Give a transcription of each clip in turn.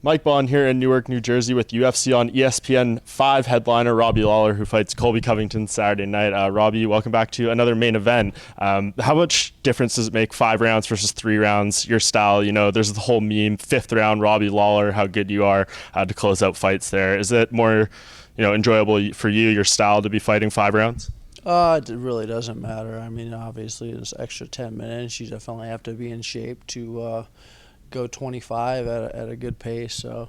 Mike Bond here in Newark, New Jersey with UFC on ESPN 5 headliner Robbie Lawler, who fights Colby Covington Saturday night. Robbie, welcome back to another main event. How much difference does it make 5 rounds versus 3 rounds? Your style, there's the whole meme, 5th round, Robbie Lawler, how good you are to close out fights there. Is it more, enjoyable for you, your style, to be fighting 5 rounds? It really doesn't matter. I mean, obviously, it's extra 10 minutes. You definitely have to be in shape to go 25 at a good pace. So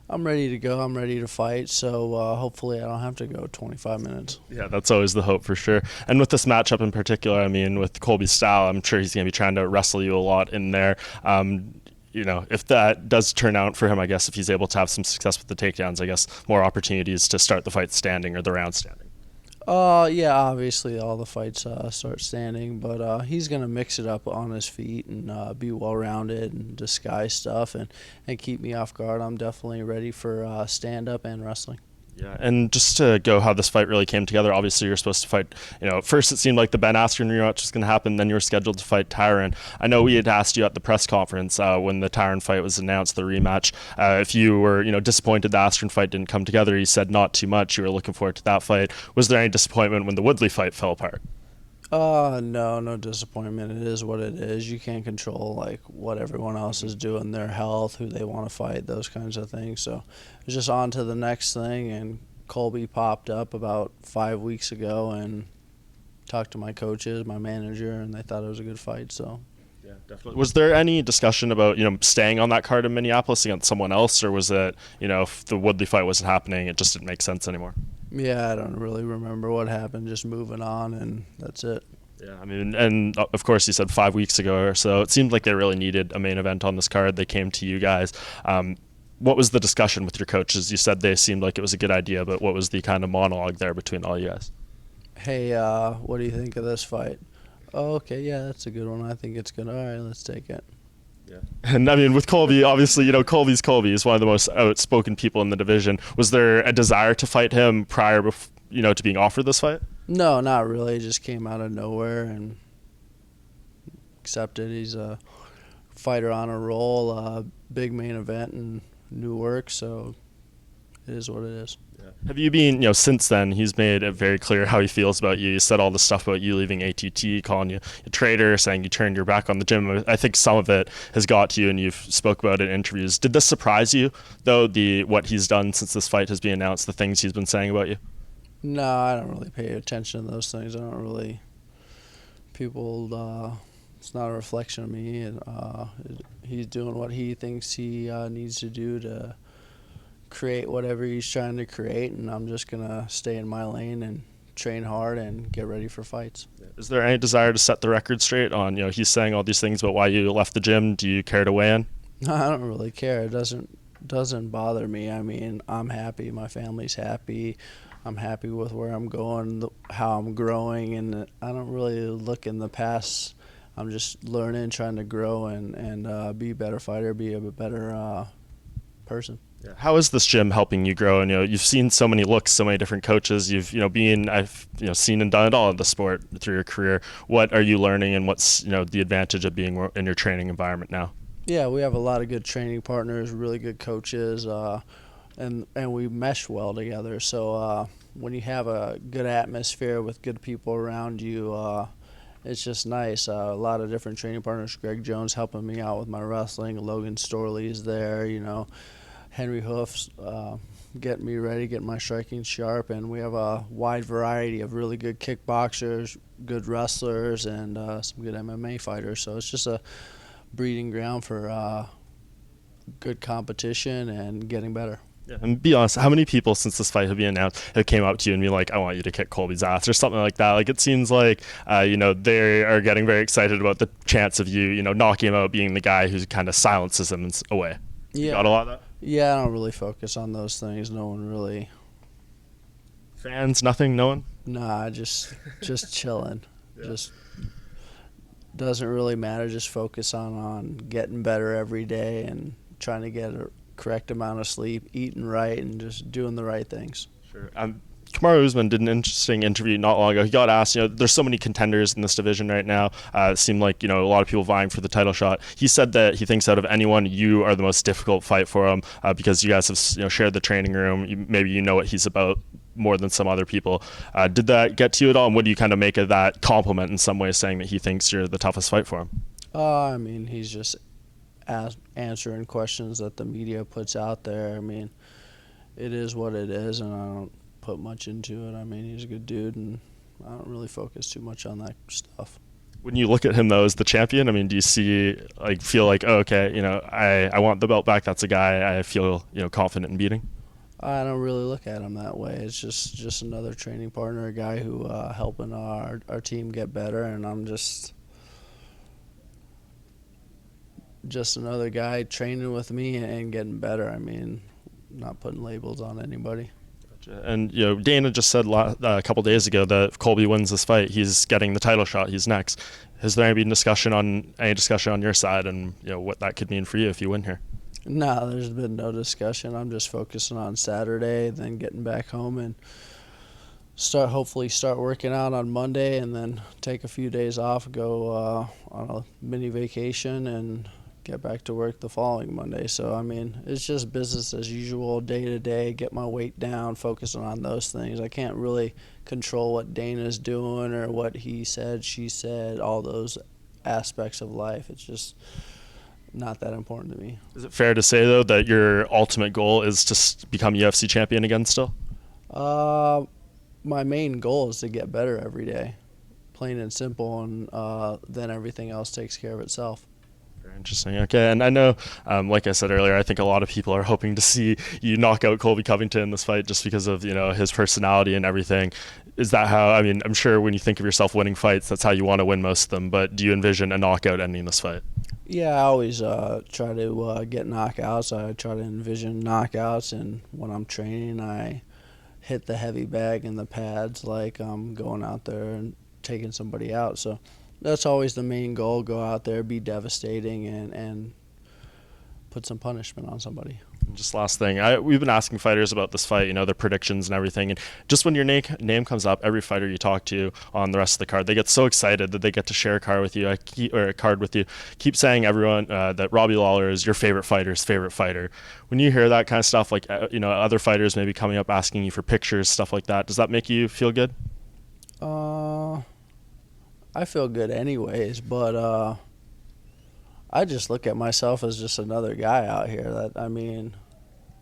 I'm ready to go. I'm ready to fight. So hopefully I don't have to go 25 minutes. Yeah, that's always the hope for sure. And with this matchup in particular, I mean, with Colby's style, I'm sure he's going to be trying to wrestle you a lot in there. If that does turn out for him, I guess if he's able to have some success with the takedowns, I guess more opportunities to start the fight standing or the round standing. Yeah, obviously all the fights start standing, but he's going to mix it up on his feet and be well-rounded and disguise stuff and keep me off guard. I'm definitely ready for stand-up and wrestling. Yeah, and just to go how this fight really came together, obviously you're supposed to fight, at first it seemed like the Ben Askren rematch was going to happen, then you were scheduled to fight Tyron. I know we had asked you at the press conference when the Tyron fight was announced, the rematch, if you were, disappointed the Askren fight didn't come together. You said not too much, you were looking forward to that fight. Was there any disappointment when the Woodley fight fell apart? No disappointment. It is what it is. You can't control like what everyone else is doing, their health, who they want to fight, those kinds of things. So it's just on to the next thing. And Colby popped up about 5 weeks ago and talked to my coaches, my manager, and they thought it was a good fight. So. Yeah, definitely. Was there any discussion about, staying on that card in Minneapolis against someone else, or was it, if the Woodley fight wasn't happening, it just didn't make sense anymore? Yeah, I don't really remember what happened. Just moving on, and that's it. Yeah, I mean, and of course you said 5 weeks ago or so, it seemed like they really needed a main event on this card. They came to you guys. What was the discussion with your coaches? You said they seemed like it was a good idea, but what was the kind of monologue there between all you guys? Hey, what do you think of this fight? Oh, okay, yeah, that's a good one. I think it's good. All right, let's take it. Yeah. And I mean, with Colby, obviously, Colby's Colby. He's one of the most outspoken people in the division. Was there a desire to fight him prior, to being offered this fight? No, not really. It just came out of nowhere and accepted. He's a fighter on a roll, big main event in Newark, so it is what it is. Yeah. Have you been, since then, he's made it very clear how he feels about you. He said all the stuff about you leaving ATT, calling you a traitor, saying you turned your back on the gym. I think some of it has got to you, and you've spoke about it in interviews. Did this surprise you, though, what he's done since this fight has been announced, the things he's been saying about you? No, I don't really pay attention to those things. I don't really. People, it's not a reflection of me. And he's doing what he thinks he needs to do to create whatever he's trying to create, and I'm just going to stay in my lane and train hard and get ready for fights. Is there any desire to set the record straight on, he's saying all these things about why you left the gym? Do you care to weigh in? No, I don't really care. It doesn't bother me. I mean, I'm happy. My family's happy. I'm happy with where I'm going, how I'm growing, and I don't really look in the past. I'm just learning, trying to grow and be a better fighter, be a better person. Yeah. How is this gym helping you grow? And you've seen so many looks, so many different coaches. I've seen and done it all in the sport through your career. What are you learning, and what's the advantage of being in your training environment now? Yeah, we have a lot of good training partners, really good coaches, and we mesh well together. So when you have a good atmosphere with good people around you, it's just nice. A lot of different training partners. Greg Jones helping me out with my wrestling. Logan Storley's there. Henry Hoof's getting me ready, getting my striking sharp, and we have a wide variety of really good kickboxers, good wrestlers, and some good MMA fighters. So it's just a breeding ground for good competition and getting better. Yeah, and be honest, how many people since this fight have been announced have came up to you and be like, I want you to kick Colby's ass or something like that? Like, it seems like, they are getting very excited about the chance of you, knocking him out, being the guy who kind of silences him away. Yeah. You got a lot of that? Yeah, I don't really focus on those things. No one really. Fans, nothing, no one? Nah, just chilling. Yeah. Just doesn't really matter. Just focus on getting better every day and trying to get a correct amount of sleep, eating right, and just doing the right things. Sure. Kamaru Usman did an interesting interview not long ago. He got asked, there's so many contenders in this division right now. It seemed like, a lot of people vying for the title shot. He said that he thinks out of anyone, you are the most difficult fight for him because you guys have, shared the training room. Maybe you know what he's about more than some other people. Did that get to you at all? And what do you kind of make of that compliment in some way, saying that he thinks you're the toughest fight for him? I mean, he's just answering questions that the media puts out there. I mean, it is what it is, and I don't put much into it. I mean, he's a good dude, and I don't really focus too much on that stuff. When you look at him though as the champion, I mean, do you feel like, oh, okay, I want the belt back. That's a guy I feel confident in beating. I don't really look at him that way. It's just another training partner, a guy who helping our team get better, and I'm just another guy training with me and getting better. I mean, not putting labels on anybody. And Dana just said a couple days ago that if Colby wins this fight, he's getting the title shot. He's next. Has there been any discussion on your side and what that could mean for you if you win here? No, there's been no discussion. I'm just focusing on Saturday, then getting back home and hopefully start working out on Monday, and then take a few days off, go on a mini vacation, and get back to work the following Monday. So, I mean, it's just business as usual, day to day, get my weight down, focusing on those things. I can't really control what Dana's doing or what he said, she said, all those aspects of life. It's just not that important to me. Is it fair to say, though, that your ultimate goal is to become UFC champion again still? My main goal is to get better every day, plain and simple, and then everything else takes care of itself. Very interesting. Okay, and I know, like I said earlier, I think a lot of people are hoping to see you knock out Colby Covington in this fight just because of his personality and everything. Is that how? I mean, I'm sure when you think of yourself winning fights, that's how you want to win most of them. But do you envision a knockout ending this fight? Yeah, I always try to get knockouts. I try to envision knockouts, and when I'm training, I hit the heavy bag and the pads like I'm going out there and taking somebody out. So that's always the main goal, go out there, be devastating, and put some punishment on somebody. Just last thing, we've been asking fighters about this fight, their predictions and everything. And just when your name comes up, every fighter you talk to on the rest of the card, they get so excited that they get to share a card with you. Keep saying everyone that Robbie Lawler is your favorite fighter's favorite fighter. When you hear that kind of stuff, like other fighters maybe coming up asking you for pictures, stuff like that, does that make you feel good? I feel good anyways, but I just look at myself as just another guy out here that, I mean,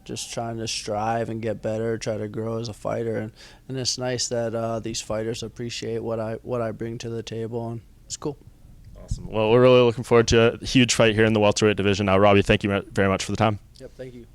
just trying to strive and get better, try to grow as a fighter. And it's nice that these fighters appreciate what I bring to the table, and it's cool. Awesome. Well, we're really looking forward to a huge fight here in the welterweight division. Robbie, thank you very much for the time. Yep, thank you.